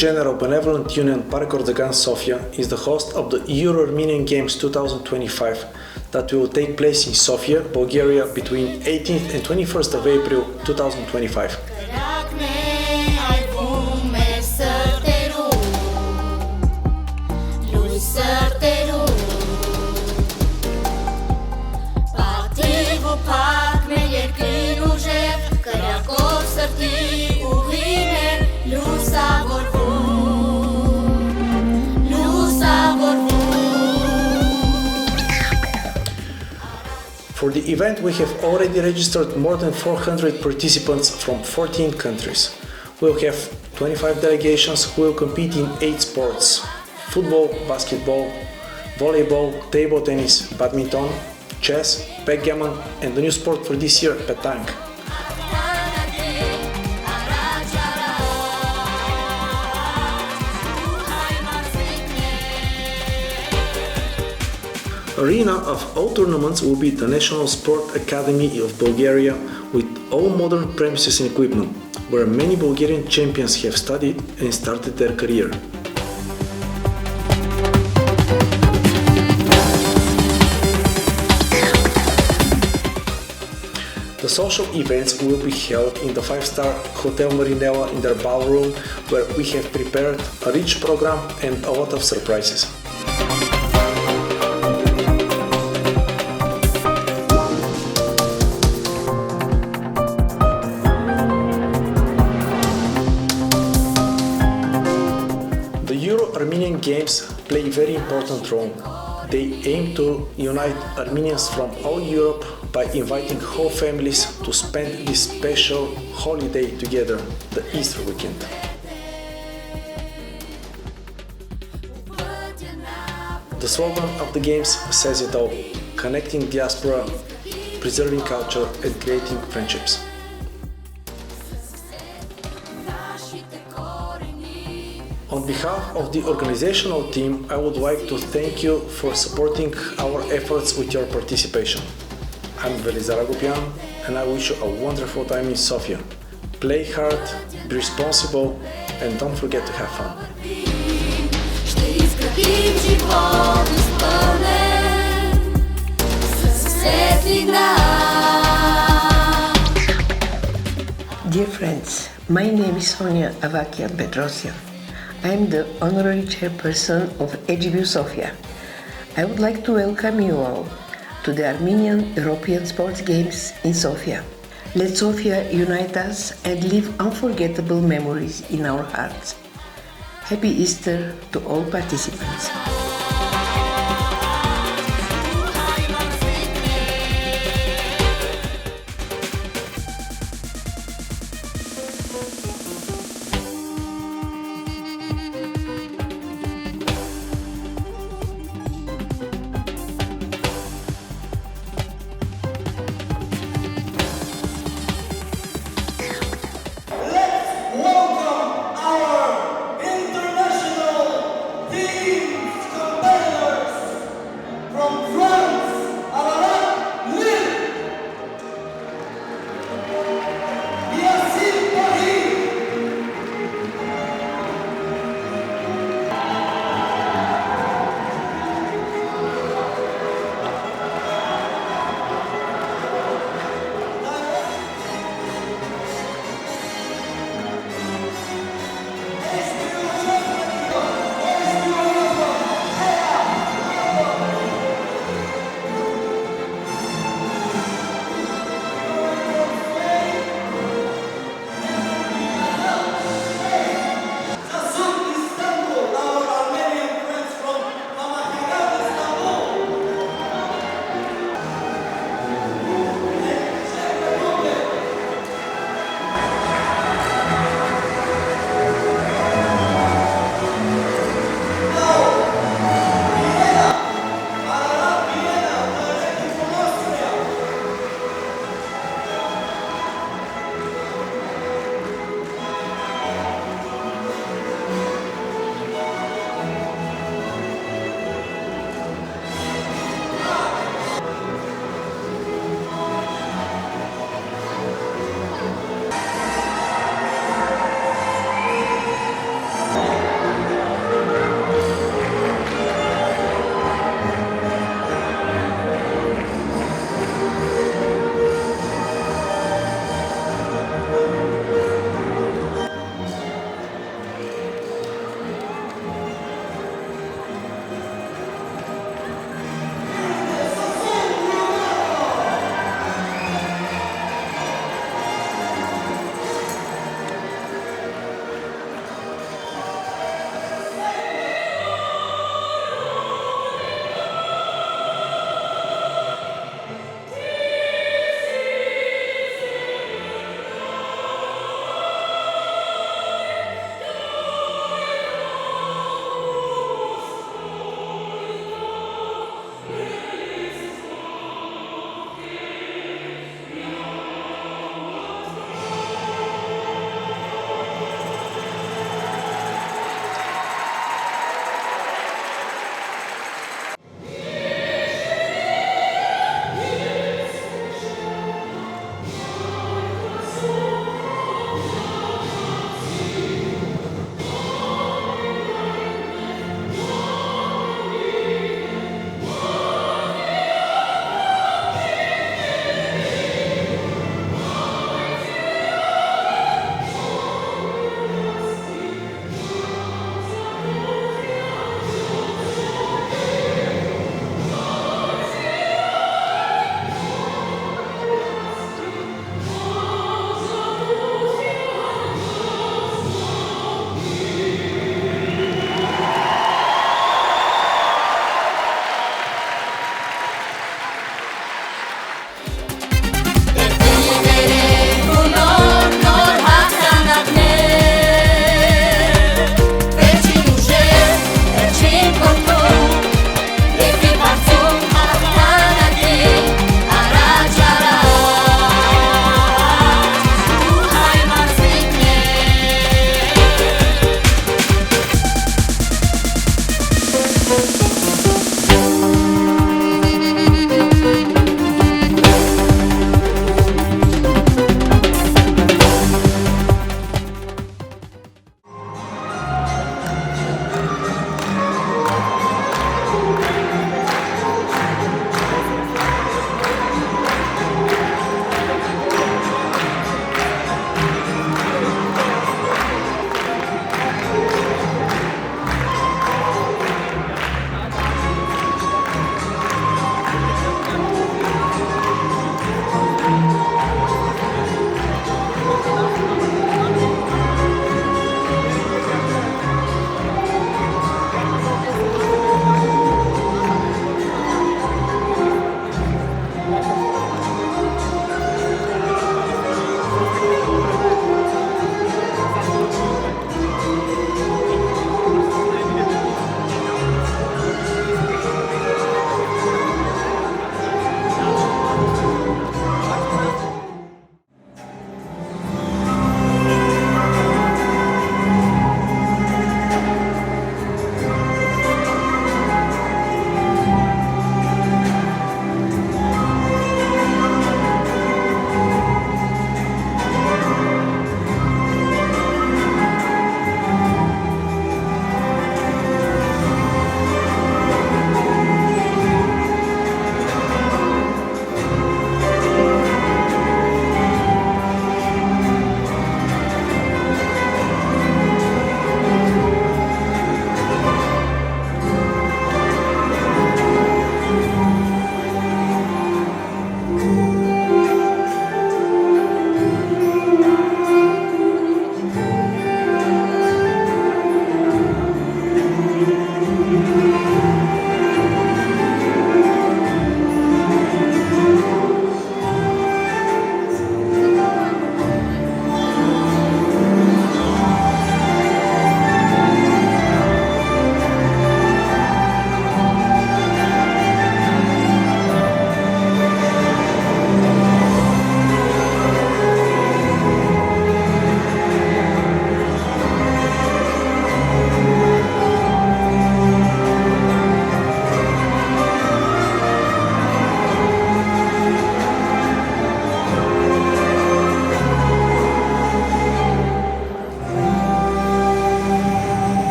General Benevolent Union Park Gazazyan Sofia is the host of the Euro Armenian Games 2025 that will take place in Sofia, Bulgaria between 18th and 21st of April 2025. For the event, we have already registered more than 400 participants from 14 countries. We'll have 25 delegations who will compete in 8 sports: football, basketball, volleyball, table tennis, badminton, chess, backgammon, and the new sport for this year, Petanque. Arena of all tournaments will be the National Sport Academy of Bulgaria with all modern premises and equipment, where many Bulgarian champions have studied and started their career. The social events will be held in the 5-star Hotel Marinella in their ballroom, where we have prepared a rich program and a lot of surprises. The Euro Armenian Games play a very important role. They aim to unite Armenians from all Europe by inviting whole families to spend this special holiday together, the Easter weekend. The slogan of the Games says it all: connecting diaspora, preserving culture and creating friendships. On behalf of the organizational team, I would like to thank you for supporting our efforts with your participation. I'm Velizar Agopyan, and I wish you a wonderful time in Sofia. Play hard, be responsible, and don't forget to have fun. Dear friends, my name is Sonia Avakian-Bedrossian. I am the honorary chairperson of AGBU Sofia. I would like to welcome you all to the Armenian European Sports Games in Sofia. Let Sofia unite us and leave unforgettable memories in our hearts. Happy Easter to all participants. Welcome our international teams.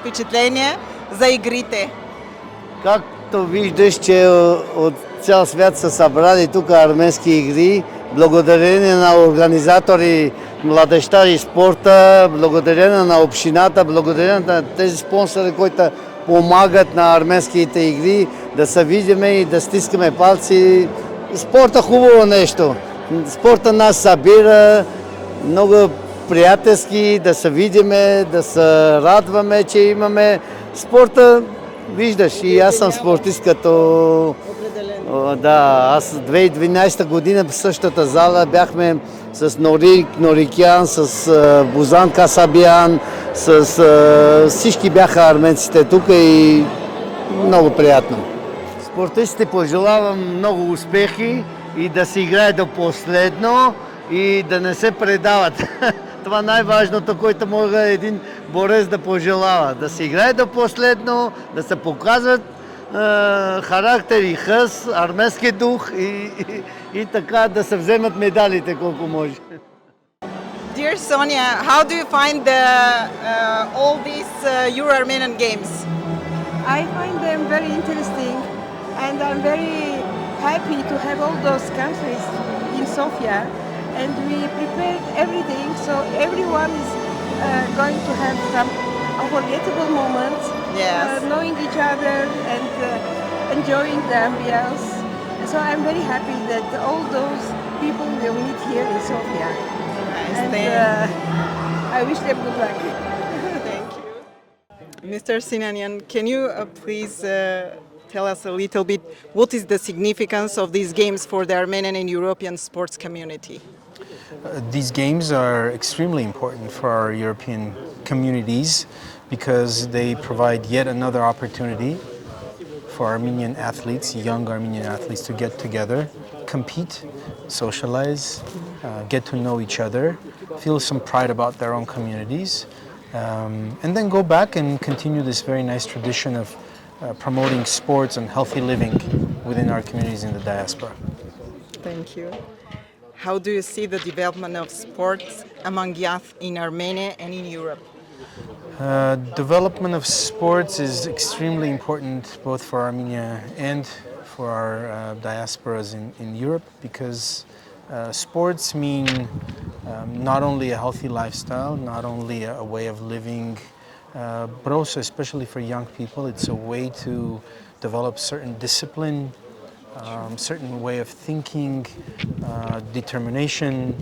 впечатление за игрите? Както виждаш, че от цял свят са събрали тук арменски игри, благодарение на организатори младежта и спорта, благодарение на общината, благодарение на тези спонсори, които помагат на арменските игри, да се видиме и да стискаме палци. Спорта хубаво нещо. Спорта нас събира, много приятелски, да се видиме, да се радваме, че имаме спорта. Виждаш, и аз съм спортист като... Да, аз 2012 година в същата зала бяхме с Норикян, с Бузан Касабян, с всички бяха арменците тук и много приятно. Спортистите пожелавам много успехи и да се играе до последно и да не се предават. Това най-важното, което може един борец да пожелава. Да се играе до последно, да се показват характер и хъс, арменски дух и така да се вземат медалите колко може. Dear Sonia, how do you find all these Euro Armenian Games? I find them very interesting and I'm very happy to have all those countries in Sofia, and we prepared everything so everyone is going to have some unforgettable moments, Yes. Knowing each other and enjoying the ambience. So I'm very happy that all those people will meet here in Sofia. Nice, And I wish them good luck. Thank you. Mr. Sinanian, can you please tell us a little bit what is the significance of these games for the Armenian and European sports community? These games are extremely important for our European communities because they provide yet another opportunity for Armenian athletes, young Armenian athletes, to get together, compete, socialize, get to know each other, feel some pride about their own communities, and then go back and continue this very nice tradition of promoting sports and healthy living within our communities in the diaspora. Thank you. How do you see the development of sports among youth in Armenia and in Europe? Development of sports is extremely important both for Armenia and for our diasporas in Europe because sports mean not only a healthy lifestyle, not only a way of living, but also, especially for young people, it's a way to develop certain discipline, certain way of thinking, determination,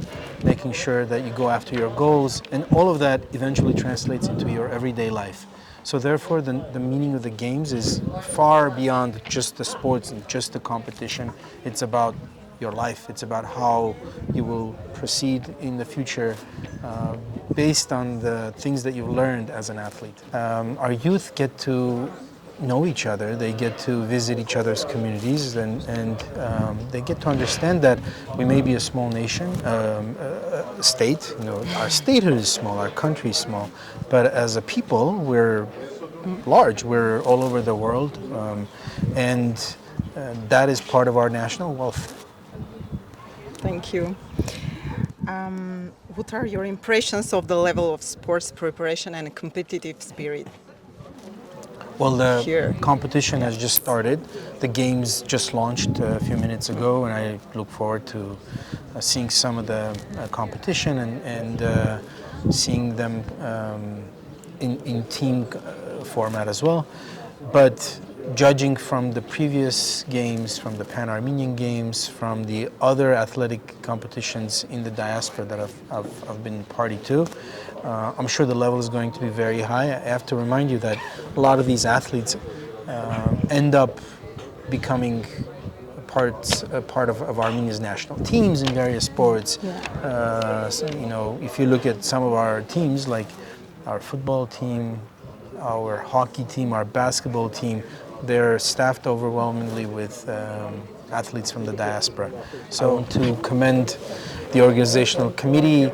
making sure that you go after your goals, and all of that eventually translates into your everyday life. So therefore, the meaning of the games is far beyond just the sports and just the competition. It's about your life. It's about how you will proceed in the future based on the things that you've learned as an athlete. Our youth get to know each other, they get to visit each other's communities, and they get to understand that we may be a small nation, state, you know, our statehood is small, our country is small, but as a people we're large, we're all over the world, and that is part of our national wealth. Thank you. What are your impressions of the level of sports preparation and competitive spirit? Well, the Here. competition has just started. The games just launched a few minutes ago, and I look forward to seeing some of the competition and seeing them in team format as well. But judging from the previous games, from the Pan-Armenian Games, from the other athletic competitions in the diaspora that I've been party to, I'm sure the level is going to be very high. I have to remind you that a lot of these athletes end up becoming part of Armenia's national teams in various sports. So, you know, if you look at some of our teams, like our football team, our hockey team, our basketball team, they're staffed overwhelmingly with athletes from the diaspora. So I want to commend the organizational committee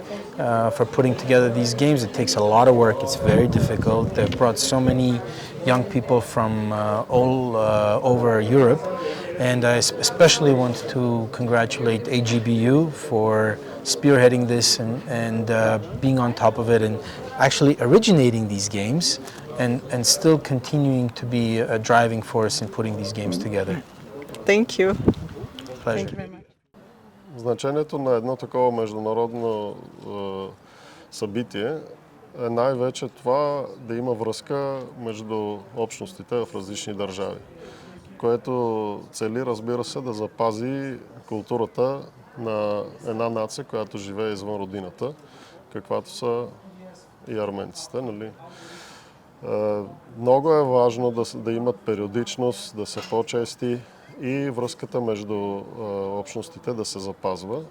for putting together these games. It takes a lot of work, it's very difficult. They've brought so many young people from all over Europe, and I especially want to congratulate AGBU for spearheading this and being on top of it and actually originating these games and still continuing to be a driving force in putting these games together. Thank you. Pleasure. Thank you very much. Значението на едно такова международно събитие е най-вече това да има връзка между общностите в различни държави, което цели, разбира се, да запази културата на една нация, която живее извън родината, каквато са и арменците. Нали? Много е важно да имат периодичност, да са по-чести и връзката между общностите да се запазва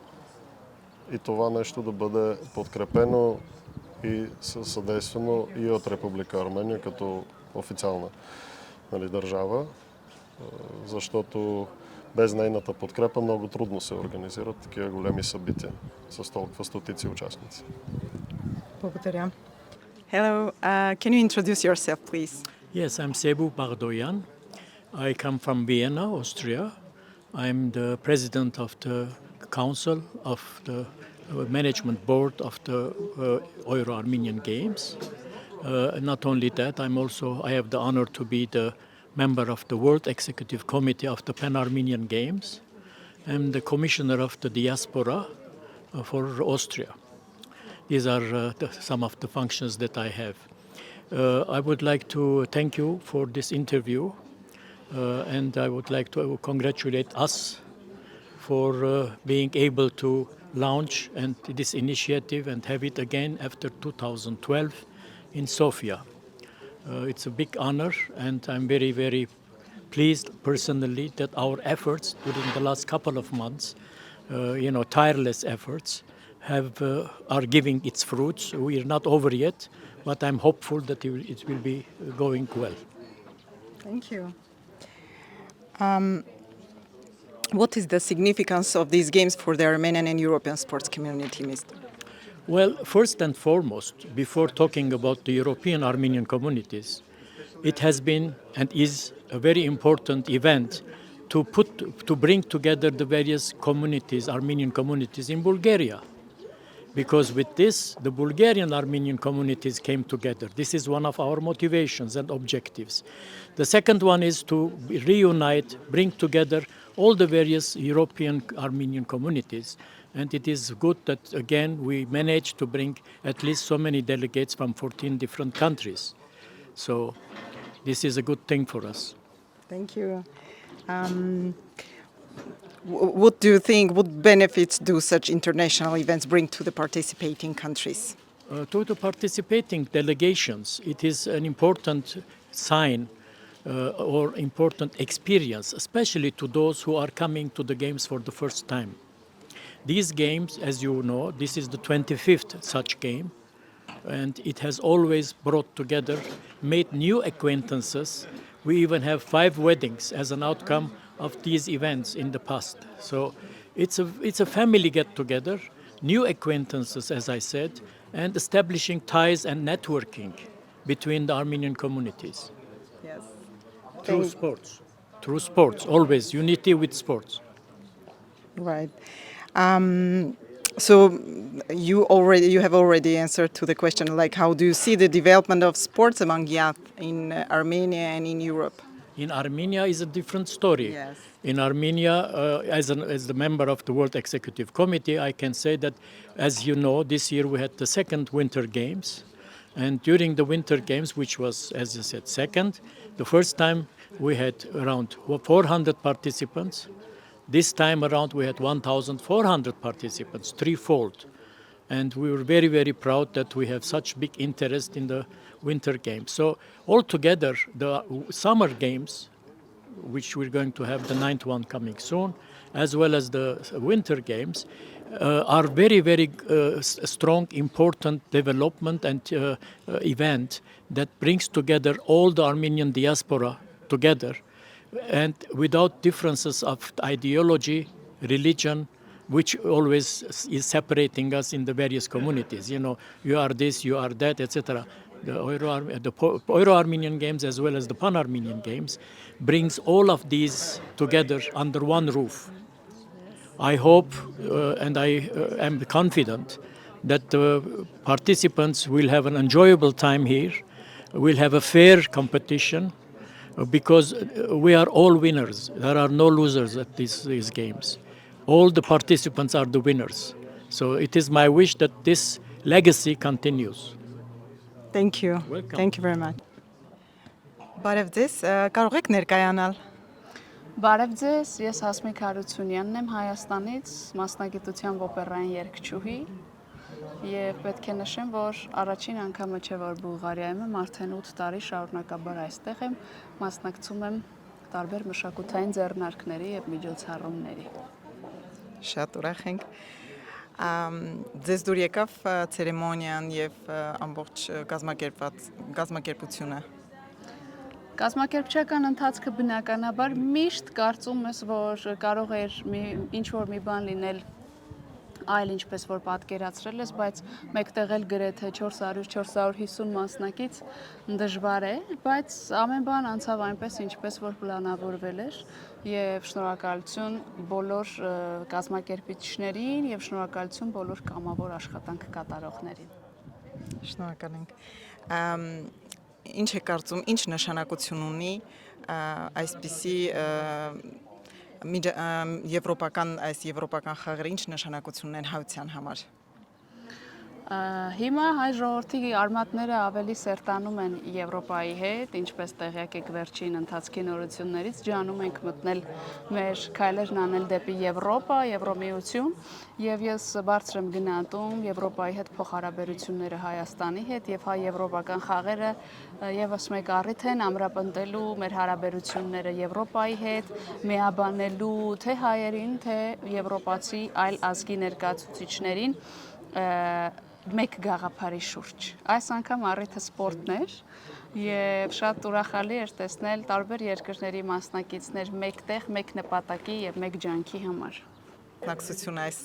и това нещо да бъде подкрепено и съдействано и от Република Армения като официална, нали, държава, защото без нейната подкрепа много трудно се организират такива големи събития с толкова стотици участници. Благодаря. Hello, can you introduce yourself, please? Yes, I'm Sebu Bagdoyan. I come from Vienna, Austria. I'm the president of the council of the management board of the Euro Armenian Games. Not only that, I have the honor to be the member of the World Executive Committee of the Pan-Armenian Games. I'm the commissioner of the diaspora for Austria. These are some of the functions that I have. I would like to thank you for this interview, and I would like to congratulate us for being able to launch this initiative and have it again after 2012 in Sofia. It's a big honor, and I'm very, very pleased personally that our efforts during the last couple of months, tireless efforts, are giving its fruits. We are not over yet, but I'm hopeful that it will be going well. Thank you. What is the significance of these games for the Armenian and European sports community, Mr.? Well, first and foremost, before talking about the European Armenian communities, it has been and is a very important event to bring together the various communities, Armenian communities in Bulgaria. Because with this, the Bulgarian Armenian communities came together. This is one of our motivations and objectives. The second one is to reunite, bring together all the various European Armenian communities. And it is good that, again, we managed to bring at least so many delegates from 14 different countries. So this is a good thing for us. Thank you. What do you think, what benefits do such international events bring to the participating countries? To the participating delegations, it is an important sign or important experience, especially to those who are coming to the games for the first time. These games, as you know, this is the 25th such game, and it has always brought together, made new acquaintances. We even have 5 weddings as an outcome of these events in the past. So it's a family get-together, new acquaintances, as I said, and establishing ties and networking between the Armenian communities. Yes. Through sports, always unity with sports. Right. So you have already answered to the question, like how do you see the development of sports among youth in Armenia and in Europe? In Armenia is a different story. Yes. In Armenia, as the member of the World Executive Committee, I can say that, as you know, this year we had the second Winter Games. And during the Winter Games, which was, as you said, second, the first time we had around 400 participants. This time around we had 1,400 participants, threefold. And we were very, very proud that we have such big interest in the Winter Games. So altogether, the Summer Games, which we're going to have the 9th one coming soon, as well as the Winter Games, are very, very strong, important development and event that brings together all the Armenian diaspora together, and without differences of ideology, religion, which always is separating us in the various communities. You know, you are this, you are that, etc. The Euro Armenian Games as well as the Pan-Armenian Games brings all of these together under one roof. I hope and I am confident that the participants will have an enjoyable time here, we'll have a fair competition because we are all winners. There are no losers at these games. All the participants are the winners. So it is my wish that this legacy continues. Thank you. Welcome. Thank you very much. Բարև ձեզ, կարող եք ներկայանալ։ Բարև ձեզ, ես Հասմիկ Հարությունյանն եմ Հայաստանից, մասնագիտությամբ օպերային երգչուհի եւ պետք է նշեմ, որ առաջին անգամը չէ, որ Բուլղարիայում եմ, արդեն 8 տարի շարունակաբար այստեղ եմ, մասնակցում եմ տարբեր մշակութային ձեռնարկների եւ միջոցառումների։ Շատ ուրախ ենք։ Ձեզ դուր եկավ ցերեմոնիան եւ ամբողջ կազմակերպությունը։ Կազմակերպչական ընթացքը բնականաբար միշտ կարծում ես, որ կարող էր ինչ-որ մի բան լինել այլ ինչպես որ պատկերացրել ես, բայց մեկտեղ էլ գրեթե 400-450 մասնակից դժվար է, բայց ամեն բան անցավ այնպես, ինչպես որ պլանավորվել էր եւ շնորհակալություն բոլոր կազմակերպիչներին եւ շնորհակալություն բոլոր կամավոր աշխատանք կատարողներին։ Շնորհակալ ենք։ Ինչ է կարծում, ինչ նշանակություն ունի այսպիսի եվրոպական խաղերը, ինչ նշանակություն ունեն հայության համար։ Հիմա հայ ժողովրդի արմատները ավելի սերտանում են Եվրոպայի հետ, ինչպես տեղյակ եք վերջին ընթացքի նորություններից, ջանում ենք մտնել մեր քայլերն անել դեպի Եվրոպա, Եվրոմիություն, եւ ես բարձր եմ գնահատում Եվրոպայի հետ փոխհարաբերությունները Հայաստանի հետ եւ հայ-եվրոպական խաղերը եւս մեկ առիթ են ամրապնդելու մեր հարաբերությունները Եվրոպայի հետ, միաբանելու թե հայերին, թե եվրոպացի այլ ազգի ներկայացուցիչներին մեկ գաղափարի շուրջ։ Այս անգամ առիթը սպորտն էր եւ շատ ուրախալի էր տեսնել տարբեր երկրների մասնակիցներ մեկտեղ, մեկ նպատակի եւ մեկ ջանքի համար։ Նակցություն այս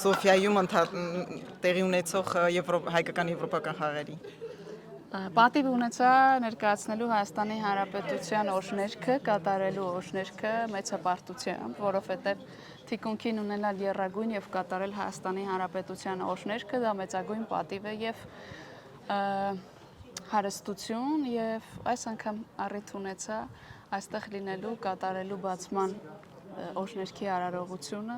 Սոֆիայում տեղի ունեցող հայկական եվրոպական խաղերի։ Պատիվ ունեցա ներկայացնելու Հայաստանի Հանրապետության օրհներգը, կատարելու օրհներգը մեծապարտությամբ, որովհետև թիկունքին ունենալ եռագույն եւ կատարել Հայաստանի Հանրապետության օրհներգը դա մեծագույն պատիվ է եւ հարստություն եւ այս անգամ առիթ ունեցա այստեղ լինելու, կատարելու բացման օրհներգի արարողությունը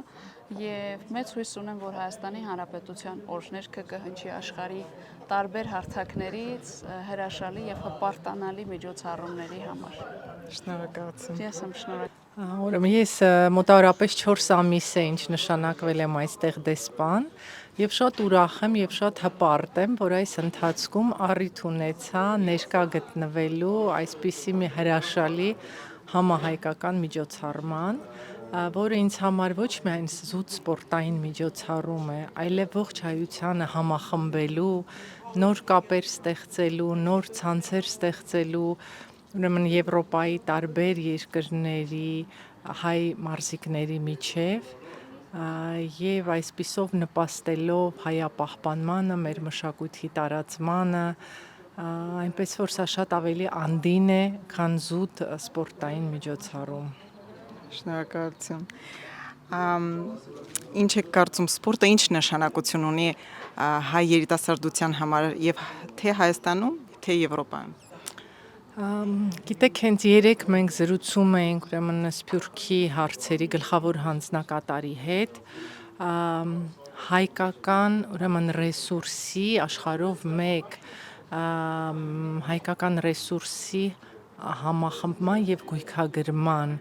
եւ մեծ հույս ունեմ, որ Հայաստանի Հանրապետության օրհներգը կհնչի աշխարհի տարբեր հարթակներից հրաշալի եւ հպարտանալի միջոցառումների համար։ Շնորհակալություն։ Ես եմ շնորհակալ։ Ուրեմն ես մոտավորապես 4 ամիս է ինչ նշանակվել եմ այստեղ դեսպան եւ շատ ուրախ եմ եւ շատ հպարտ եմ, որ այս ընթացքում առիթ ունեցա ներկա գտնվելու այսպիսի մի հրաշալի համահայկական միջոցառման, որը ինձ համար ոչ միայն զուտ սպորտային միջոցառում է, այլև ողջ հայությանը համախմբելու, նոր կապեր ստեղծելու, նոր ցանցեր ստեղծելու, ուրեմն Եվրոպայի տարբեր երկրների հայ մարզիկների միջև եւ այսպիսով նպաստելով հայապահպանմանը, մեր մշակույթի տարածմանը, այնպես որ սա շատ ավելի անդին է, քան զուտ սպորտային միջոցառում։ Շնորհակալություն։ Ինչ եք կարծում, սպորտը ինչ նշանակություն ունի հայ երիտասարդության համար եւ թե Հայաստանում, թե Եվրոպայում։ Գիտեք, հենց երեկ մենք զրուցում էինք ուրեմն Սփյուռքի հարցերի գլխավոր հանձնակատարի հետ, հայկական ուրեմն ռեսուրսի աշխարհով մեկ հայկական ռեսուրսի համախմբման եւ գույքագրման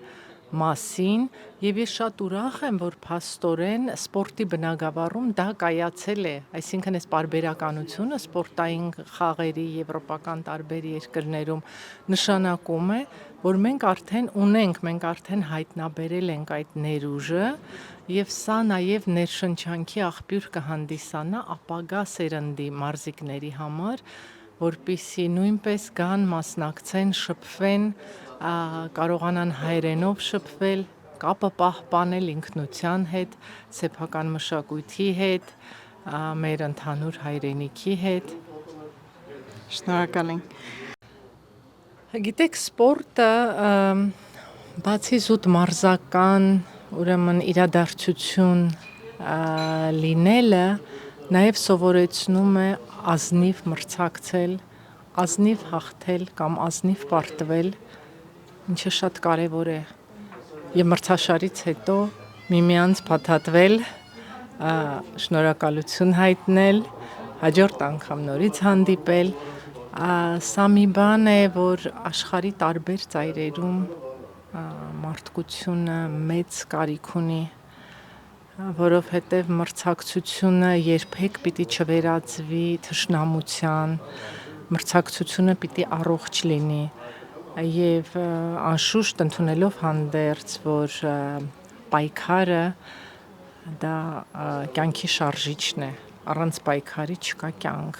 մասին եւ ես շատ ուրախ եմ, որ փաստորեն սպորտի բնագավառում դա կայացել է, այսինքն այս պարբերականությունը սպորտային խաղերի եվրոպական տարբեր երկրներում նշանակում է, որ մենք արդեն ունենք, մենք արդեն հայտնաբերել ենք այդ ներուժը եւ սա նաեւ ներշնչանքի աղբյուր կհանդիսանա ապագա սերնդի մարզիկների համար, որպեսզի նույնպես գան, մասնակցեն, շփվեն, կարողանան հայրենով շփվել, կապը պահպանել ինքնության հետ, սեփական մշակույթի հետ, մեր ընդհանուր հայրենիքի հետ։ Շնորհակալ ենք։ Գիտեք, սպորտը բացի զուտ մարզական, ուրեմն իրադարձություն լինելը, նաև սովորեցնում է ազնիվ մրցակցել, ազնիվ հաղթել կամ ազնիվ պարտվել, ինչը շատ կարևոր է։ Եվ մրցաշարից հետո միմյանց փաթաթվել, շնորհակալություն հայտնել, հաջորդ անգամ նորից հանդիպել, սա մի բան է, որ աշխարհի տարբեր ծայրերում մարդկությունը մեծ կարիք ունի, որովհետև մրցակցությունը երբեք պիտի չվերածվի թշնամության, մրցակցությունը պիտի առողջ լինի եւ անշուշտ ընդունելով հանդերձ, որ պայքարը դա կյանքի շարժիչն է, առանց պայքարի չկա կյանք,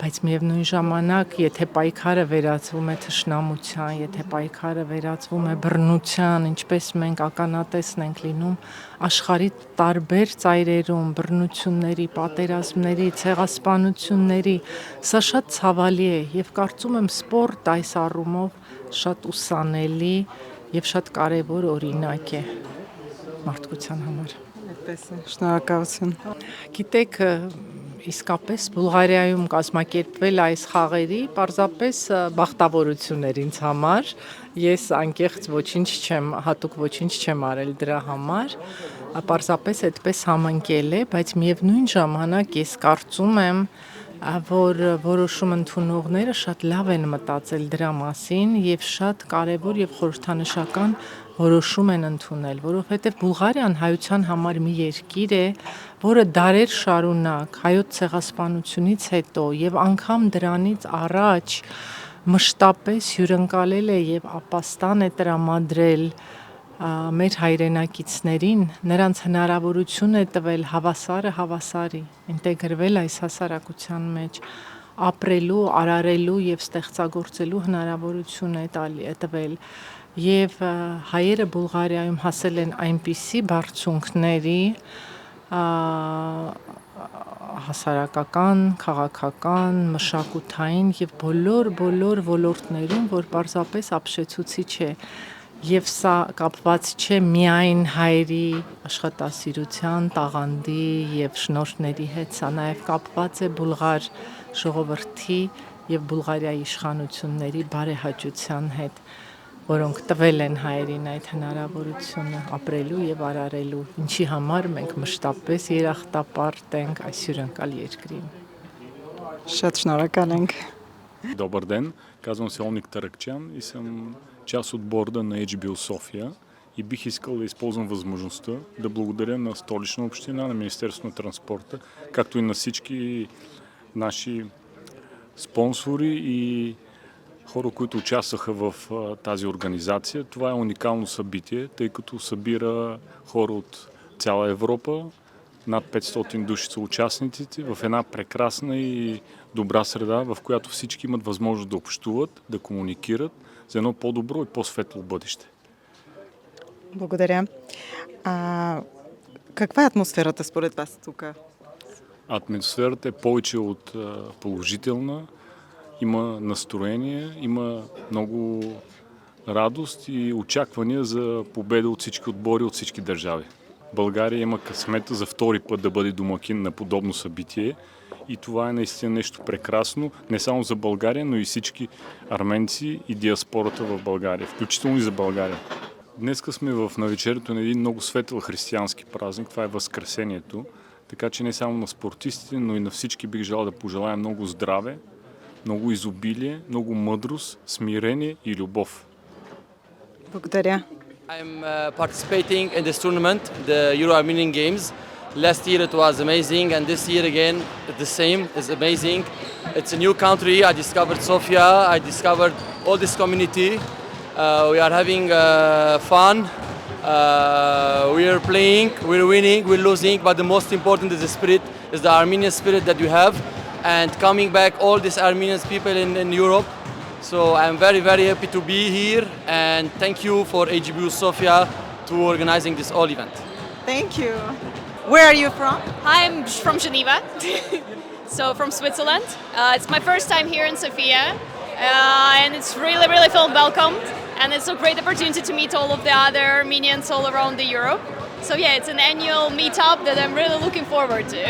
բայց միևնույն ժամանակ, եթե պայքարը վերածվում է թշնամության, եթե պայքարը վերածվում է բռնության, ինչպես մենք ականատեսն ենք լինում աշխարհի տարբեր ծայրերում, բռնությունների, պատերազմների, ցեղասպանությունների, սա շատ ցավալի է եւ կարծում եմ սպորտ այս առումով շատ ուսանելի եւ շատ կարեւոր օրինակ է մարդկության համար։ Այդպես է, շնորհակալություն։ Գիտեք, իսկապես Բուլղարիայում կազմակերպվել այս խաղերի պարզապես բախտավորություն էր ինձ համար։ Ես անկեղծ ոչինչ չեմ, հատուկ ոչինչ չեմ արել դրա համար, պարզապես այդպես համընկել է, բայց միևնույն ժամանակ ես կարծում եմ, որ որոշում ընդունողները շատ լավ են մտածել դրա մասին եւ շատ կարեւոր եւ խորհրդանշական որոշում են ընդունել, որովհետեւ Բուլղարիան հայության համար մի երկիր է, որը դարեր շարունակ հայոց ցեղասպանությունից հետո եւ անգամ դրանից առաջ մշտապես հյուրընկալել է եւ ապաստան է տրամադրել մեր հայրենակիցներին, նրանց հնարավորություն է տվել հավասարը հավասարի, ինտեգրվել այս հասարակության մեջ, ապրելու, արարելու եւ ստեղծագործելու հնարավորություն է տվել։ Եվ հայերը Բուլղարիայում հասել են այնպիսի բարձունքների, հասարակական, քաղաքական, մշակութային եւ բոլոր ոլորտներում, որ պարզապես ապշեցուցիչ է։ Եվ սա կապված չէ միայն հայերի աշխատասիրության, տաղանդի եւ շնորհների հետ, սա նաեւ կապված է բուլղար ժողովրդի եւ Բուլղարիայի իշխանությունների բարեհաճության հետ, որոնք տվել են հայերին այդ հնարավորությունը ապրելու եւ արարելու, ինչի համար մենք մշտապես երախտապարտ ենք այս հյուրընկալ երկրին։ Շատ шнуракал ենք։ Добър ден, казвам се Onnik Tarakchiyan и съм част от борда на AGBU Sofia и бих искал да използвам възможността да благодаря на Столична община, на Министерството на транспорта, както и на всички наши спонсори и хора, които участваха в тази организация. Това е уникално събитие, тъй като събира хора от цяла Европа. Над 500 души са участниците в една прекрасна и добра среда, в която всички имат възможност да общуват, да комуникират за едно по-добро и по-светло бъдеще. Благодаря. Каква е атмосферата според вас тук? Атмосферата е повече от положителна. Има настроение, има много радост и очаквания за победа от всички отбори, от всички държави. България има късмета за втори път да бъде домакин на подобно събитие и това е наистина нещо прекрасно, не само за България, но и всички арменци и диаспората в България, включително и за България. Днеска сме в навечерието на един много светъл християнски празник, това е Възкресението, така че не само на спортистите, но и на всички бих желал да пожелая много здраве, много изобилие, много мъдрост, смирение и любов. Благодаря. I'm participating in this tournament, the Euro Armenian Games. Last year it was amazing, and this year again the same is amazing. It's a new country. I discovered Sofia. I discovered all this community. We are having fun. We are playing. We're winning. We're losing. But the most important is the spirit, is the Armenian spirit that you have, and coming back all these Armenian people in Europe. So I'm very, very happy to be here, and thank you for AGBU Sofia to organizing this all event. Thank you. Where are you from? I'm from Geneva, so from Switzerland. It's my first time here in Sofia, and it's really, really felt welcomed, and it's a great opportunity to meet all of the other Armenians all around Europe. So yeah, it's an annual meetup that I'm really looking forward to.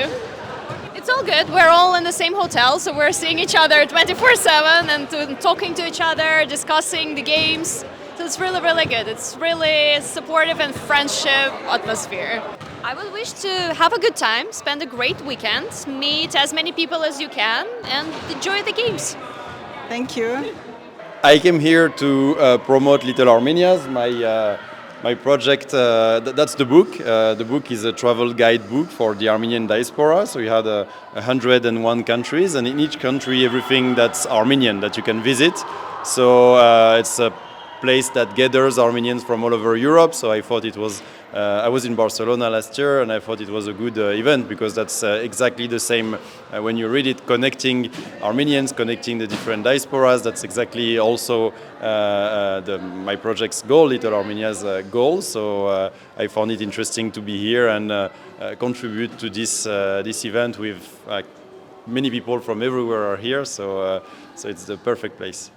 It's all good. We're all in the same hotel, so we're seeing each other 24/7 and talking to each other, discussing the games. So it's really, really good. It's really supportive and friendship atmosphere. I would wish to have a good time, spend a great weekend, meet as many people as you can, and enjoy the games. Thank you. I came here to promote Little Armenias, my project. That's the book. The book is a travel guidebook for the Armenian diaspora. So you had 101 countries, and in each country, everything that's Armenian that you can visit. So it's a place that gathers Armenians from all over Europe. So I thought it was. I was in Barcelona last year, and I thought it was a good event because that's exactly the same when you read it, connecting Armenians, connecting the different diasporas. That's exactly also my project's goal, Little Armenia's goal. So I found it interesting to be here and contribute to this event with many people from everywhere are here. So it's the perfect place.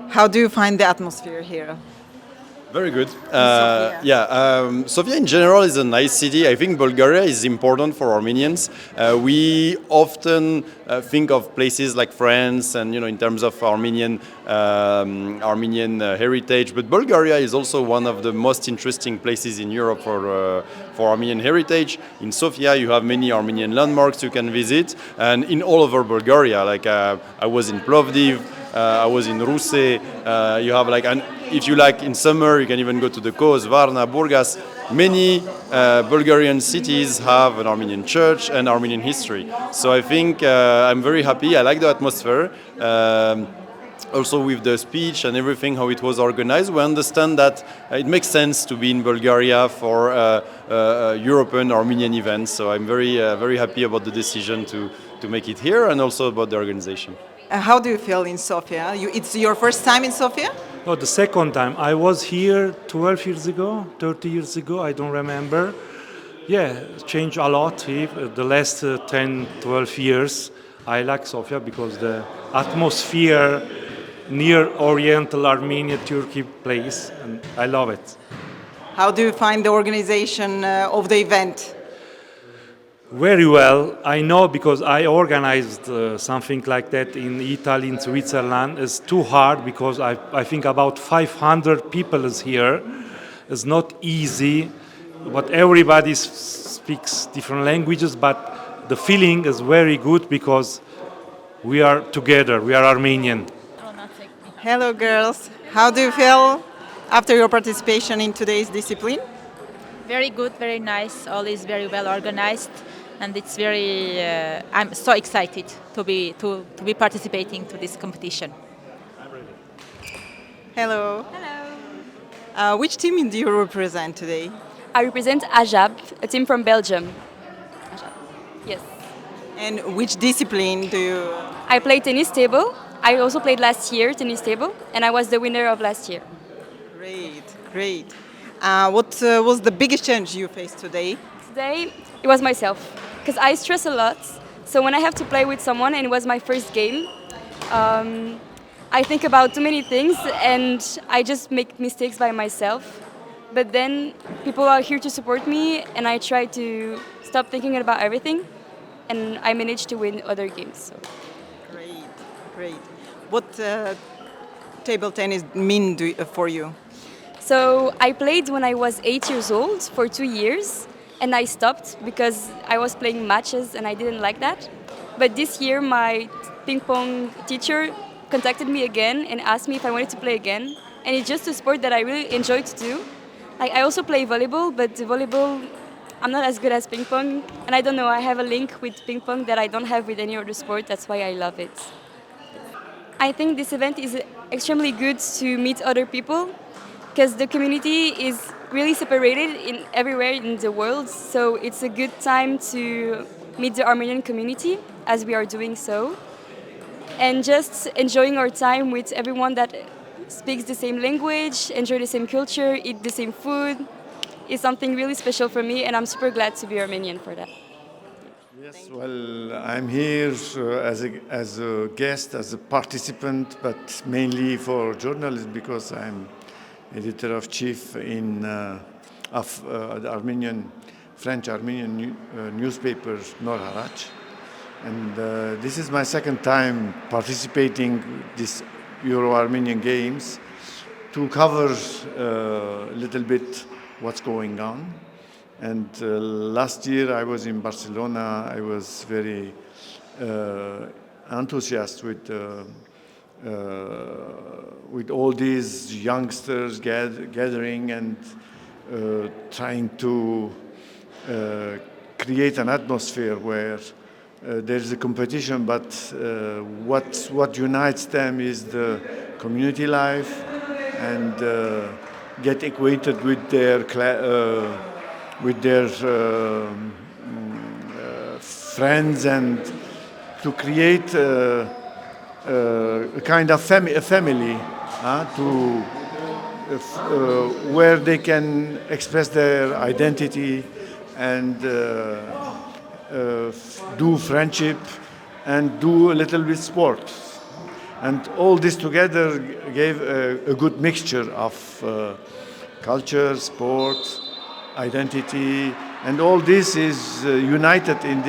How do you find the atmosphere here? Very good. Sofia in general is a nice city. I think Bulgaria is important for Armenians. We often think of places like France and, in terms of Armenian heritage, but Bulgaria is also one of the most interesting places in Europe for Armenian heritage. In Sofia, you have many Armenian landmarks you can visit, and in all over Bulgaria. Like I was in Plovdiv. I was in Ruse. You have and if you like in summer, you can even go to the coast, Varna, Burgas. Many Bulgarian cities have an Armenian church and Armenian history. So I think I'm very happy. I like the atmosphere. Also with the speech and everything, how it was organized, we understand that it makes sense to be in Bulgaria for European Armenian events. So I'm very happy about the decision to make it here and also about the organization. How do you feel in Sofia? It's your first time in Sofia? No, the second time. I was here 12 years ago, 30 years ago, I don't remember. Yeah, changed a lot. The last 10, 12 years, I like Sofia because the atmosphere near Oriental Armenia, Turkey place, and I love it. How do you find the organization of the event? Very well. I know because I organized something like that in Italy, in Switzerland. It's too hard because I think about 500 people is here. It's not easy, but everybody speaks different languages, but the feeling is very good because we are together, we are Armenian. Hello girls, how do you feel after your participation in today's discipline? Very good, very nice, all is very well organized. And it's very, I'm so excited to be participating to this competition. Hello. Hello. Which team do you represent today? I represent AGBU, a team from Belgium. Yes. And which discipline do you? I play tennis table. I also played last year tennis table, and I was the winner of last year. Great, great. What was the biggest challenge you faced today? Today, it was myself. Because I stress a lot, so when I have to play with someone and it was my first game, I think about too many things and I just make mistakes by myself. But then people are here to support me and I try to stop thinking about everything and I managed to win other games. So. Great, great. What table tennis mean for you? So I played when I was 8 years old for 2 years. And I stopped because I was playing matches and I didn't like that. But this year my ping pong teacher contacted me again and asked me if I wanted to play again. And it's just a sport that I really enjoy to do. Like I also play volleyball, but the volleyball, I'm not as good as ping pong. And I don't know, I have a link with ping pong that I don't have with any other sport. That's why I love it. I think this event is extremely good to meet other people because the community is really separated everywhere in the world, so it's a good time to meet the Armenian community as we are doing so, and just enjoying our time with everyone that speaks the same language, enjoy the same culture, eat the same food is something really special for me, and I'm super glad to be Armenian for that. Yes, well, I'm here as a guest, as a participant, but mainly for journalism because I'm editor-in-chief of the French-Armenian newspaper Nor Harac. And this is my second time participating this Euro Armenian Games to cover a little bit what's going on. And last year I was in Barcelona. I was very enthusiastic with all these youngsters gathering and trying to create an atmosphere where there's a competition, but what unites them is the community life and get acquainted with their friends and to create a kind of family where they can express their identity and do friendship and do a little bit sport. And all this together gave a good mixture of culture, sport, identity, and all this is united in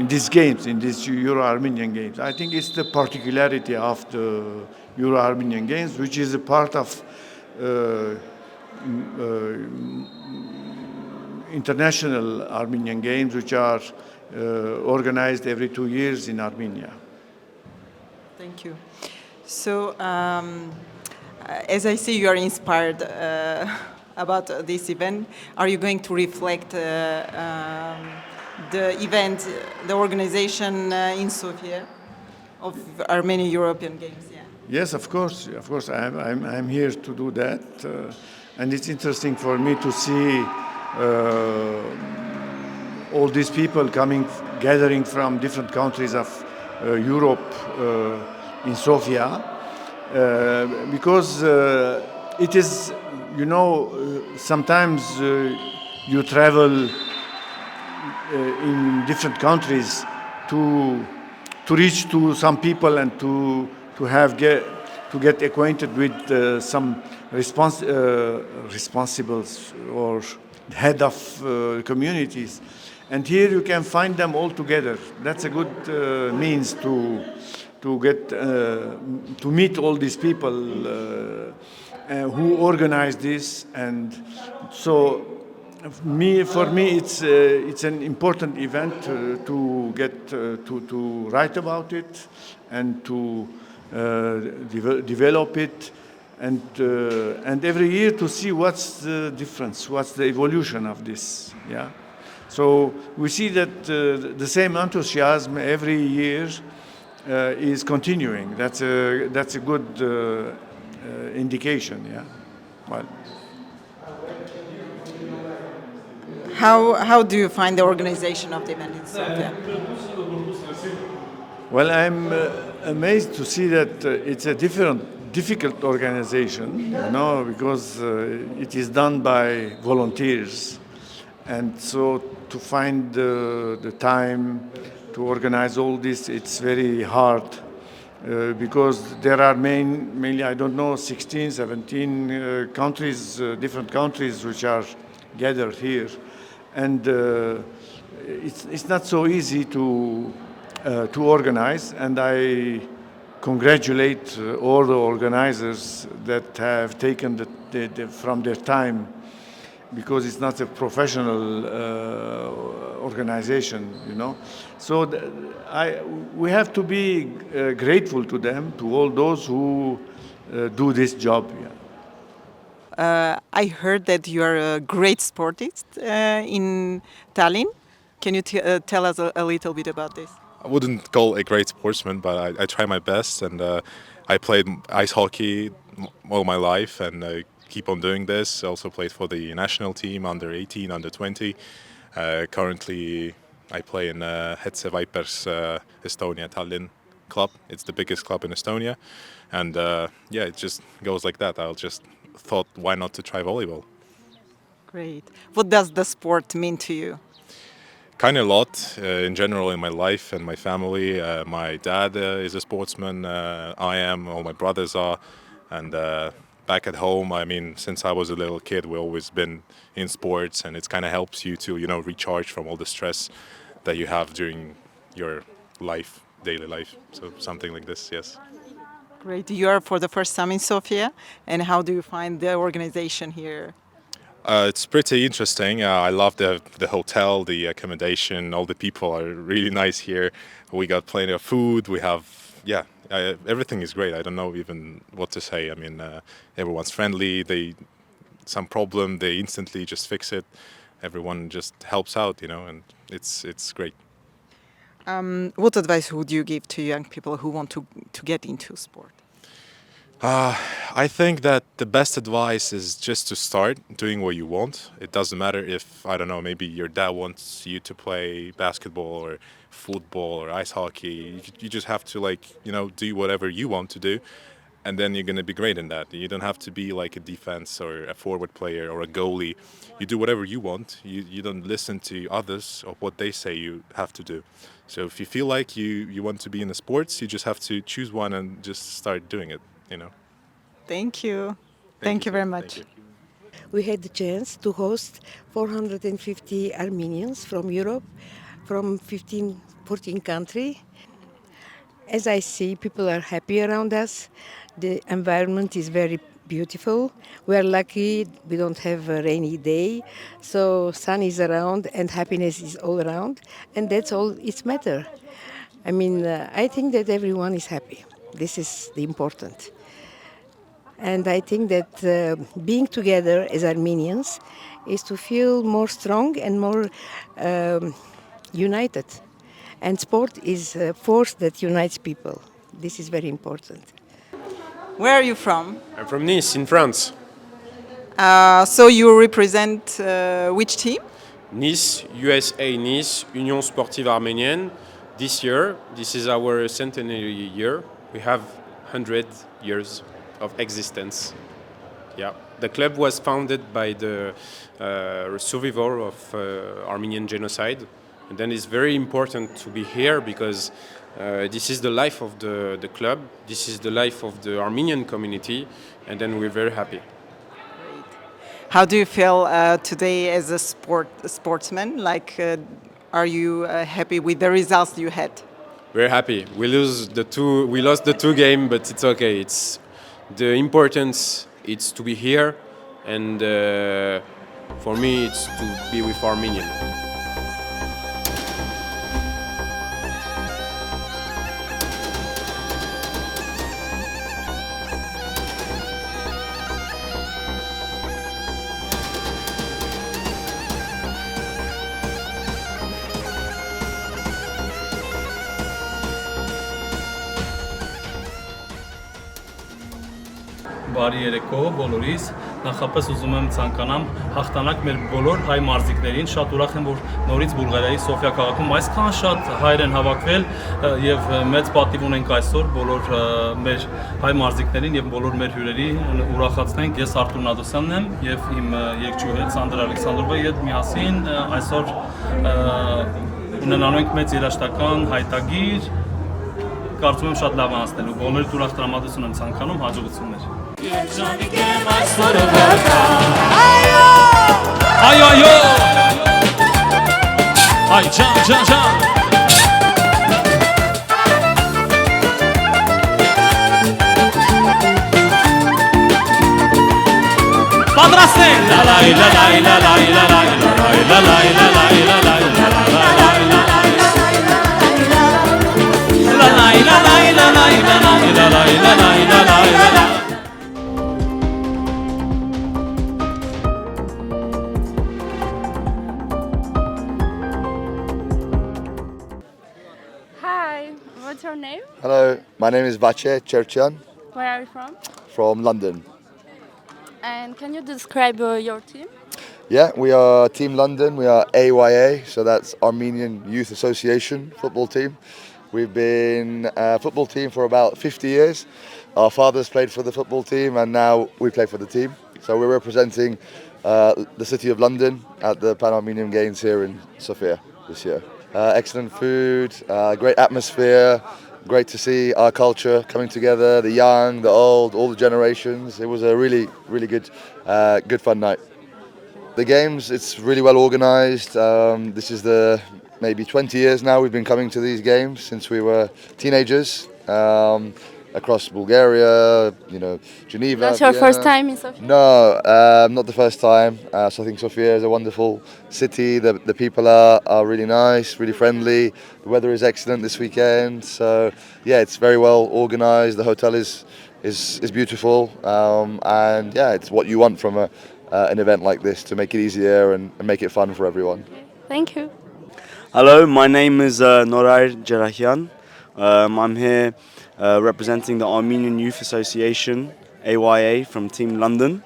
these games, in these Euro Armenian Games. I think it's the particularity of the Euro Armenian Games, which is a part of international Armenian Games, which are organized every 2 years in Armenia. Thank you. So, as I see you are inspired about this event, are you going to reflect the event, the organization in Sofia of Armenian European Games? Yeah. Yes, of course. Of course, I'm here to do that, and it's interesting for me to see all these people gathering from different countries of Europe in Sofia, because it is, sometimes you travel in different countries to reach to some people and to get acquainted with some responsibles or head of communities, and here you can find them all together. That's a good means to get to meet all these people who organize this, and so for me it's an important event to get to write about it and to develop it. And every year to see what's the difference, what's the evolution of this, yeah. So we see that the same enthusiasm every year is continuing. That's a good indication, yeah. Well, how do you find the organization of the event in Sofia? Well, I'm amazed to see that it's a difficult organization, because it is done by volunteers, and so to find the time to organize all this, it's very hard, because there are mainly, I don't know, 16, 17 countries, different countries which are gathered here, and it's not so easy to organize, and I congratulate all the organizers that have taken from their time, because it's not a professional organization, So we have to be grateful to them, to all those who do this job. Yeah. I heard that you are a great sportist in Tallinn. Can you tell us a little bit about this? I wouldn't call a great sportsman, but I try my best, and I played ice hockey all my life, and I keep on doing this. I also played for the national team, under 18, under 20. Currently, I play in Hetse Vipers Estonia Tallinn club. It's the biggest club in Estonia, and it just goes like that. I just thought, why not to try volleyball? Great. What does the sport mean to you? Kind of a lot in general in my life and my family. My dad is a sportsman, I am, all my brothers are, and back at home, I mean, since I was a little kid, we've always been in sports, and it kind of helps you to, recharge from all the stress that you have during your life, daily life. So something like this, yes. Great. You are for the first time in Sofia, and how do you find the organization here? It's pretty interesting. I love the hotel, the accommodation. All the people are really nice here. We got plenty of food. We have, yeah, everything is great. I don't know even what to say. I mean, everyone's friendly. Some problem, they instantly just fix it. Everyone just helps out, and it's great. What advice would you give to young people who want to get into sport? I think that the best advice is just to start doing what you want. It doesn't matter if, I don't know, maybe your dad wants you to play basketball or football or ice hockey. You just have to do whatever you want to do, and then you're going to be great in that. You don't have to be like a defense or a forward player or a goalie. You do whatever you want. You don't listen to others or what they say you have to do. So if you feel like you want to be in the sports, you just have to choose one and just start doing it. Thank you. Thank you very much. We had the chance to host 450 Armenians from Europe, from 14 countries. As I see, people are happy around us. The environment is very beautiful. We are lucky we don't have a rainy day, so sun is around and happiness is all around, and that's all it matters. I mean, I think that everyone is happy. This is the important. And I think that being together as Armenians is to feel more strong and more united. And sport is a force that unites people. This is very important. Where are you from? I'm from Nice, in France. So you represent which team? Nice, USA Nice, Union Sportive Arménienne. This year, this is our centenary year. We have 100 years of existence. Yeah, the club was founded by the survivor of Armenian genocide, and then it's very important to be here because this is the life of the club, this is the life of the Armenian community, and then we're very happy. How do you feel today as a sportsman? Are you happy with the results you had? We're happy. We lost the two games, but it's okay. It's the importance. It's to be here, and for me, it's to be with Armenian. Բարի երեկո բոլորիս, նախապես ուզում եմ ցանկանամ հաղթանակ մեր բոլոր հայ մարզիկներին, շատ ուրախ եմ, որ նորից Բուլղարիայի Սոֆիա քաղաքում այսքան շատ հայեր են հավաքվել եւ մեծ պատիվ ունենք այսօր բոլոր մեր հայ մարզիկներին եւ բոլոր մեր հյուրերի ուրախացնենք։ Ես Artur Nadosyanն եմ եւ իմ երգչուհի Սանդրա Ալեքսանդրովայի հետ միասին այսօր ունենալու ենք մեծ երաժշտական հայտագիր, կարծում եմ շատ լավ անցնելու, բոլորիդ ուրախ տրամադրություն եմ ցանկանում, հաջողություններ։ Այո, այո։ Այ ջան։ Պատրաստ եք։ Լա լայ լա լայ լա լայ լա լայ լա լայ լա լայ լա լայ լա Hi, what's your name? Hello, my name is Vache Cherchian Where are you from? from London. And can you describe your team? Yeah, we are Team London. We are AYA, so that's Armenian Youth Association football team. We've been a football team for about 50 years. Our fathers played for the football team and now we play for the team. So we're representing the city of London at the Pan-Armenian Games here in Sofia this year. Excellent food, great atmosphere, great to see our culture coming together, the young, the old, all the generations. It was a really good fun night. The games, it's really well organised. This is the maybe 20 years now we've been coming to these games since we were teenagers. Across Bulgaria, Geneva. That's your Vienna. first time in Sofia? No, not the first time. So I think Sofia is a wonderful city. The people are really nice, really friendly. The weather is excellent this weekend. So yeah, it's very well organised. The hotel is beautiful, and yeah, it's what you want from an event like this, to make it easier and make it fun for everyone. Thank you. Hello, my name is Artur Nadosyan. I'm here representing the Armenian Youth Association, AYA, from Team London,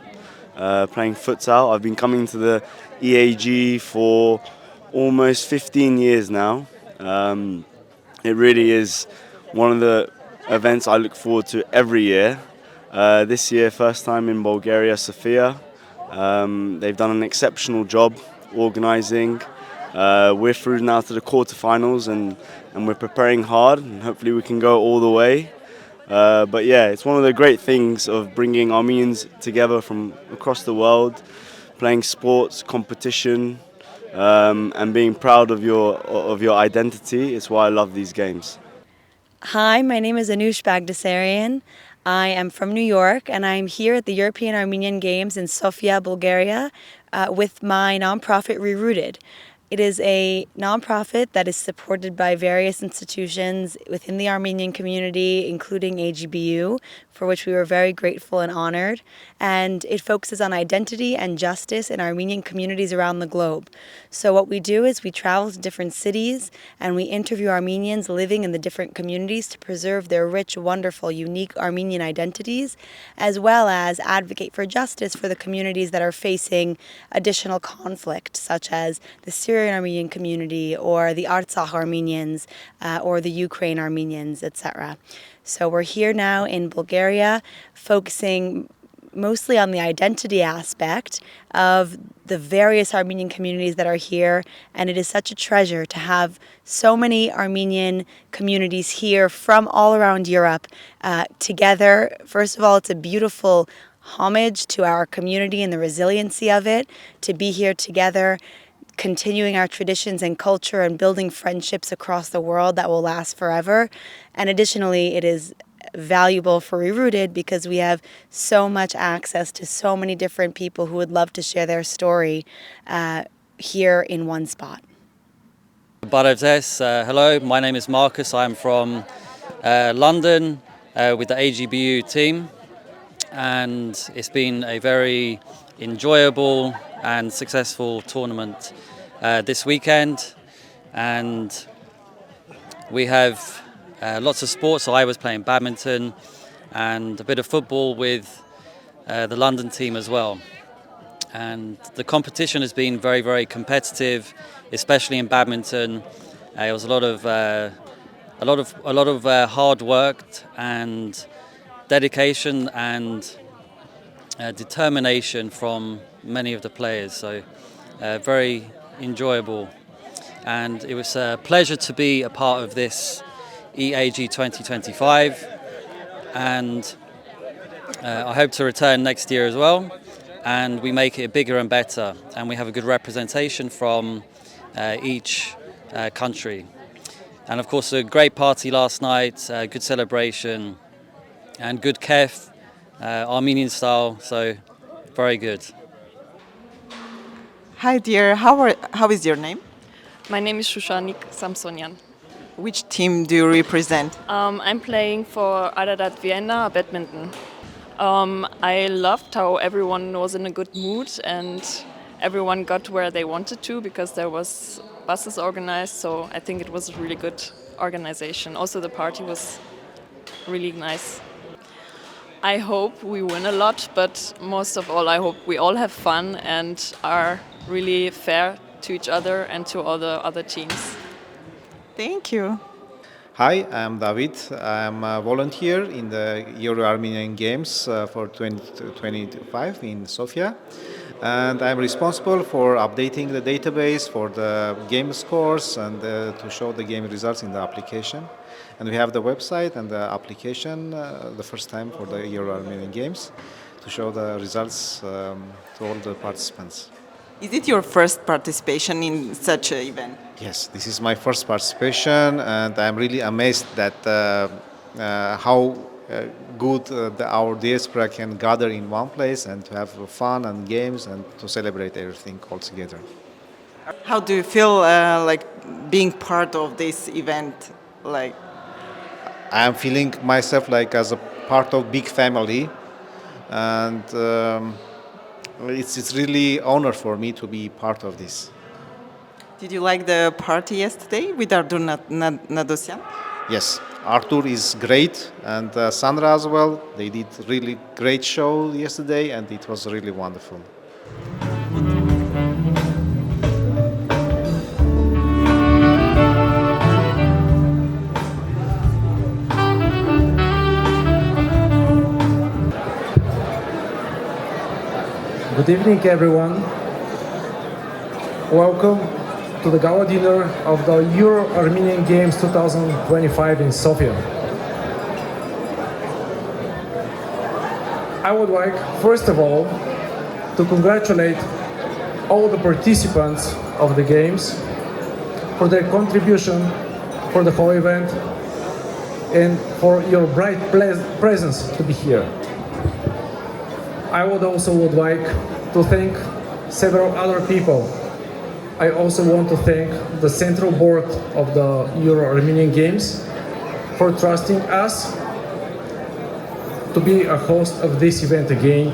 playing futsal. I've been coming to the EAG for almost 15 years now. It really is one of the events I look forward to every year. This year, first time in Bulgaria, Sofia. They've done an exceptional job organising. We're through now to the quarterfinals, and we're preparing hard, and hopefully we can go all the way. But yeah, it's one of the great things of bringing Armenians together from across the world, playing sports, competition, and being proud of your identity. It's why I love these games. Hi, my name is Anush Ezegelyan. I am from New York, and I'm here at the European Armenian Games in Sofia, Bulgaria, with my nonprofit Rerooted. It is a nonprofit that is supported by various institutions within the Armenian community, including AGBU, for which we were very grateful and honored. And it focuses on identity and justice in Armenian communities around the globe. So what we do is we travel to different cities and we interview Armenians living in the different communities to preserve their rich, wonderful, unique Armenian identities, as well as advocate for justice for the communities that are facing additional conflict, such as the Syrian Armenian community or the Artsakh Armenians or the Ukraine Armenians, etc. So we're here now in Bulgaria, focusing mostly on the identity aspect of the various Armenian communities that are here, and it is such a treasure to have so many Armenian communities here from all around Europe together. First of all, it's a beautiful homage to our community and the resiliency of it, to be here together, continuing our traditions and culture and building friendships across the world that will last forever. And additionally, it is valuable for Rerooted because we have so much access to so many different people who would love to share their story here in one spot. Hello, my name is Marcus. I'm from London with the AGBU team, and it's been a very enjoyable and successful tournament this weekend, and we have lots of sports. So I was playing badminton and a bit of football with the London team as well, and the competition has been very, very competitive, especially in badminton. It was a lot of hard work and dedication and determination from many of the players, so very enjoyable, and it was a pleasure to be a part of this EAG 2025, and I hope to return next year as well, and we make it bigger and better, and we have a good representation from each country. And of course a great party last night, good celebration and good kef, Armenian style, so very good. Hi dear, how is your name? My name is Shushanik Samsonyan. Which team do you represent? I'm playing for Ararat Vienna badminton. I loved how everyone was in a good mood and everyone got where they wanted to because there was buses organized, so I think it was a really good organization. Also the party was really nice. I hope we win a lot, but most of all I hope we all have fun and are really fair to each other and to all the other teams. Thank you. Hi, I'm David. I'm a volunteer in the Euro Armenian Games for 2025 in Sofia. And I'm responsible for updating the database for the game scores and to show the game results in the application. And we have the website and the application the first time for the Euro Armenian Games to show the results to all the participants. Is it your first participation in such an event? Yes, this is my first participation, and I'm really amazed that how good our diaspora can gather in one place and to have fun and games and to celebrate everything all together. How do you feel like being part of this event? Like, I am feeling myself like as a part of big family, and it's really honor for me to be part of this. did you like the party yesterday with Artur Nadosyan? Yes, Artur is great, and Sandra as well. They did really great show yesterday, and it was really wonderful. Good evening, everyone. Welcome to the gala dinner of the Euro Armenian Games 2025 in Sofia. I would like, first of all, to congratulate all the participants of the Games for their contribution for the whole event and for your bright presence to be here. I would like to thank several other people. I also want to thank the Central Board of the Euro Armenian Games for trusting us to be a host of this event again.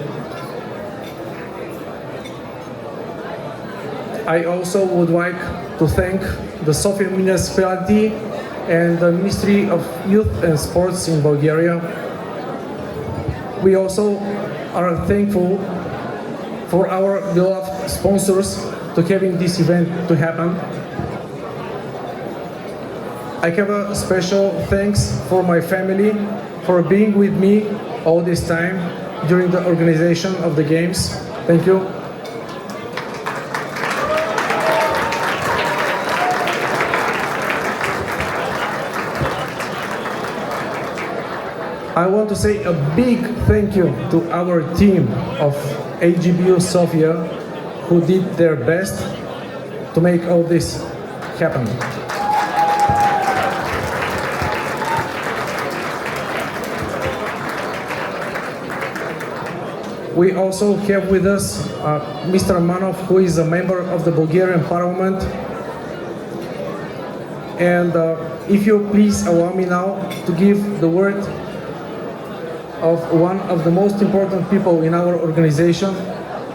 I also would like to thank the Sofia Municipality and the Ministry of Youth and Sports in Bulgaria. We also are thankful for our beloved sponsors to having this event to happen. I have a special thanks for my family for being with me all this time during the organization of the Games. Thank you. I want to say a big thank you to our team of AGBU Sofia who did their best to make all this happen. We also have with us Mr. Manov, who is a member of the Bulgarian Parliament. And if you please allow me now to give the word of one of the most important people in our organization.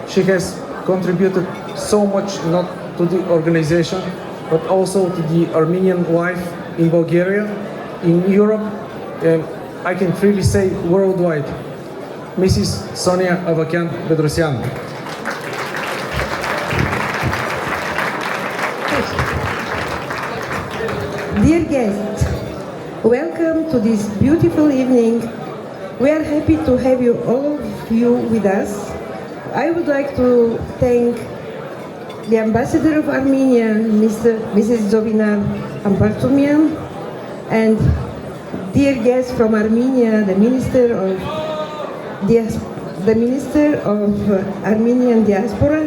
She has contributed so much not to the organization, but also to the Armenian life in Bulgaria, in Europe, and I can freely say worldwide. Mrs. Sonia Avakian-Bedrossian. Dear guests, welcome to this beautiful evening. We are happy to have all of you with us. I would like to thank the Ambassador of Armenia, Mrs. Zovina Ambartumian, and dear guests from Armenia, the Minister of Armenian Diaspora,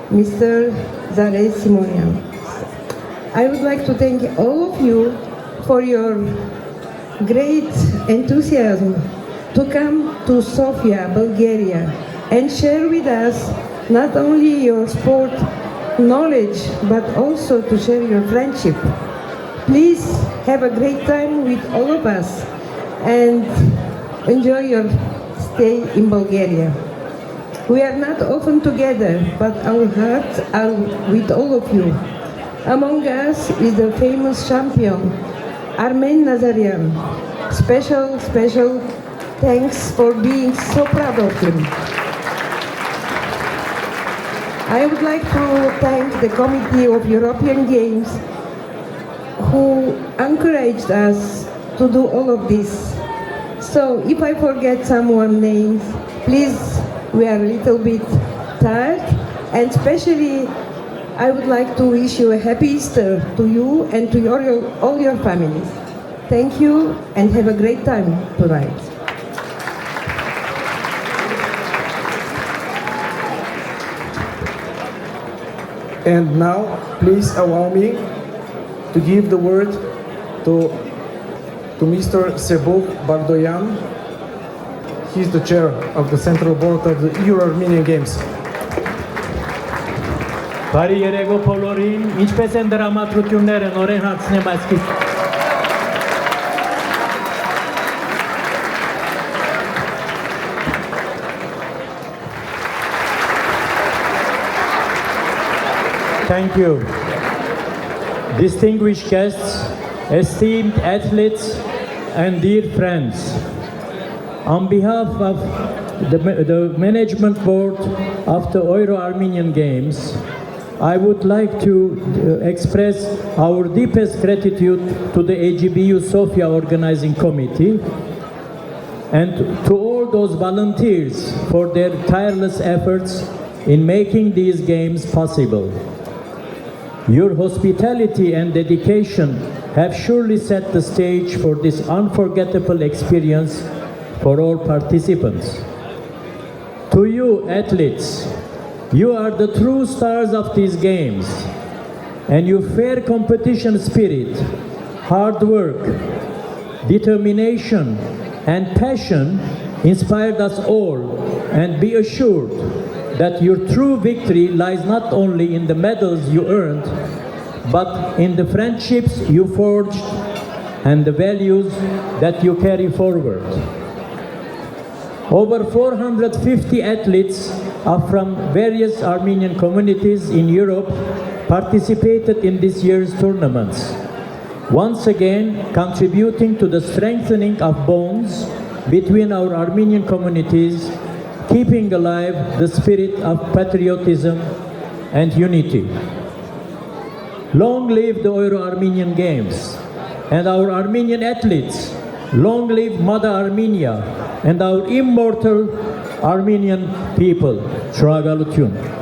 Mr. Zare Simonian. I would like to thank all of you for your great enthusiasm to come to Sofia, Bulgaria, and share with us not only your sport knowledge, but also to share your friendship. Please have a great time with all of us and enjoy your stay in Bulgaria. We are not often together, but our hearts are with all of you. Among us is the famous champion, Armen Nazarian. Special thanks for being so proud of him. I would like to thank the Committee of European Games who encouraged us to do all of this. So if I forget someone's name, please, we are a little bit tired, and especially I would like to wish you a happy Easter to you and to all your families. Thank you and have a great time tonight. And now, please allow me to give the word to Mr. Sebuk Bagdoyan. He's the chair of the Central Board of the Euro Armenian Games. Բարի երեկո բոլորին, ինչպես են դրամատրությունները, նորեն հարցնեմ այսքի։ Thank you. Distinguished guests, esteemed athletes, and dear friends. On behalf of the Management Board of the Euro Armenian Games, I would like to express our deepest gratitude to the AGBU Sofia Organizing Committee and to all those volunteers for their tireless efforts in making these games possible. Your hospitality and dedication have surely set the stage for this unforgettable experience for all participants. To you, athletes, you are the true stars of these games, and your fair competition spirit, hard work, determination, and passion inspired us all, and be assured that your true victory lies not only in the medals you earned, but in the friendships you forged and the values that you carry forward. Over 450 athletes from various Armenian communities in Europe participated in this year's tournaments, once again contributing to the strengthening of bonds between our Armenian communities, keeping alive the spirit of patriotism and unity. Long live the Euro Armenian Games and our Armenian athletes. Long live Mother Armenia and our immortal Armenian people. Shragalutun.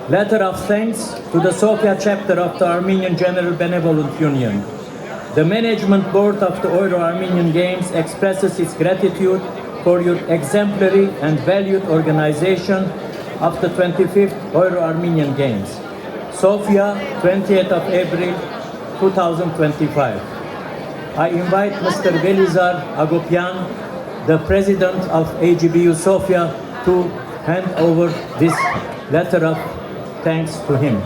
Letter of thanks to the Sofia chapter of the Armenian General Benevolent Union. The management board of the Euro Armenian Games expresses its gratitude for your exemplary and valued organization of the 25th Euro Armenian Games. Sofia, 20th of April 2025. I invite Mr. Velizar Agopyan, the president of AGBU Sofia, to hand over this letter of thanks to him.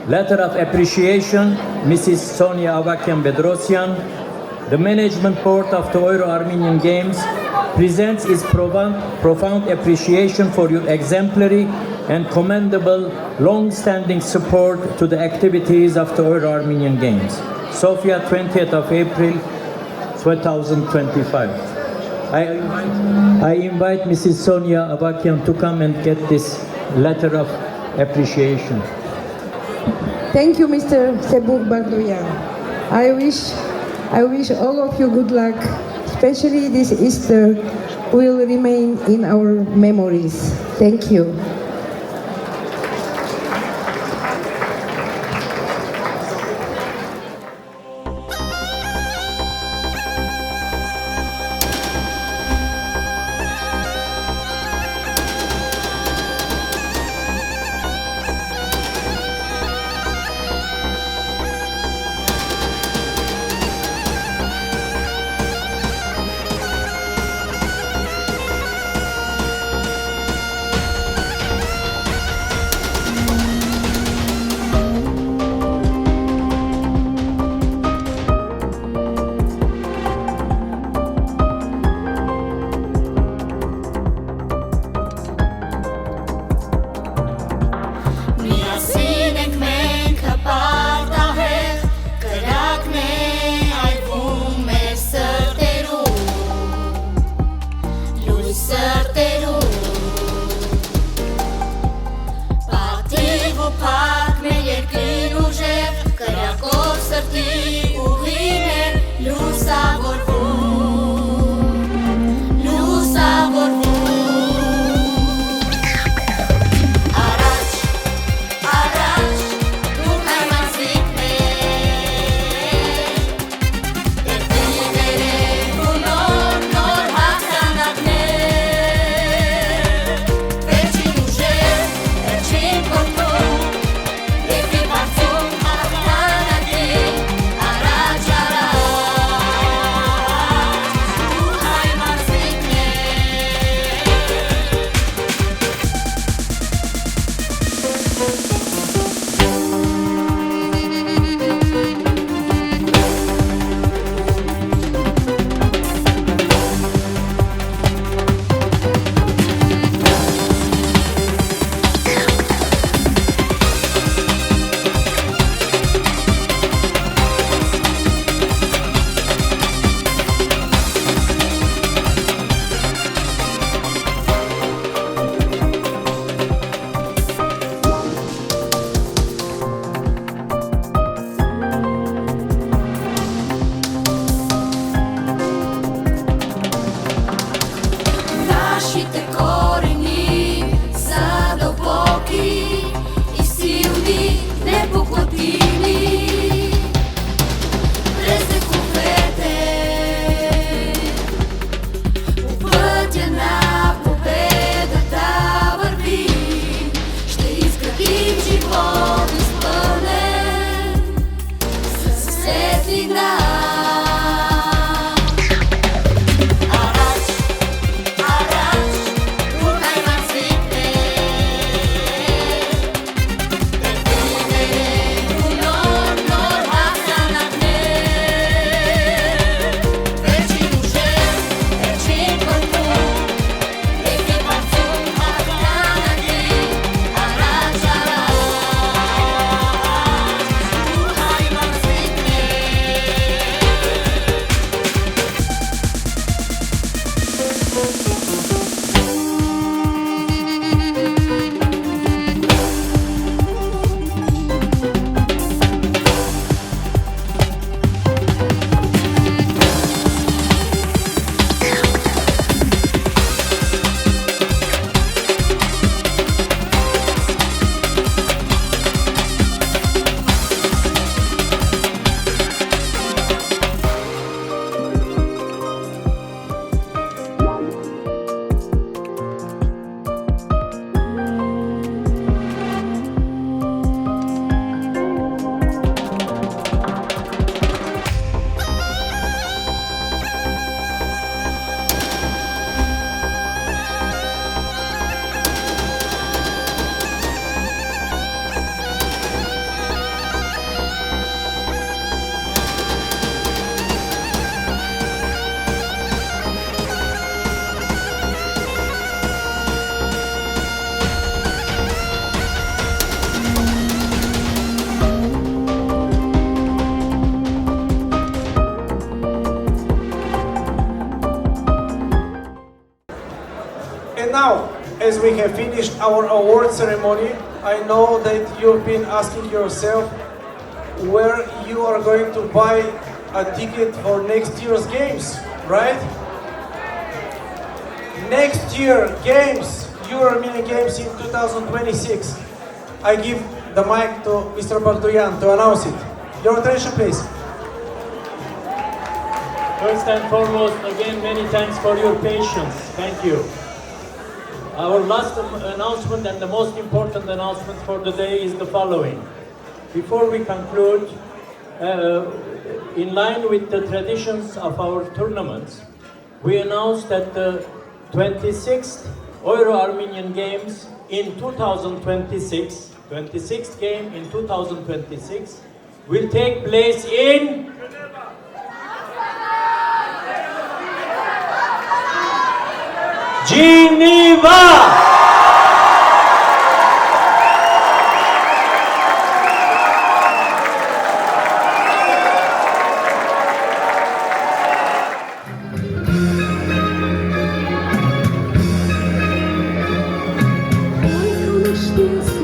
Letter of appreciation, Mrs. Sonia Avakian-Bedrossian. The management board of the Euro Armenian Games presents its profound appreciation for your exemplary and commendable long-standing support to the activities of the Euro Armenian Games. Sofia, 20th of April 2025. I invite Mrs. Sonia Avakian to come and get this letter of appreciation. Thank you, Mr. Sebuk Bardoyan. I wish all of you good luck, especially this Easter will remain in our memories. Thank you. as we have finished our award ceremony, I know that you've been asking yourself where you are going to buy a ticket for next year's games, right? Next year, games, Euro Armenian Games in 2026. I give the mic to Mr. Bagdoyan to announce it. Your attention, please. First and foremost, again, many thanks for your patience. Thank you. Our last announcement and the most important announcement for the day is the following. Before we conclude, in line with the traditions of our tournaments, we announced that the 26th Euro Armenian Games in 2026, 26th game in 2026, will take place in Geneva! This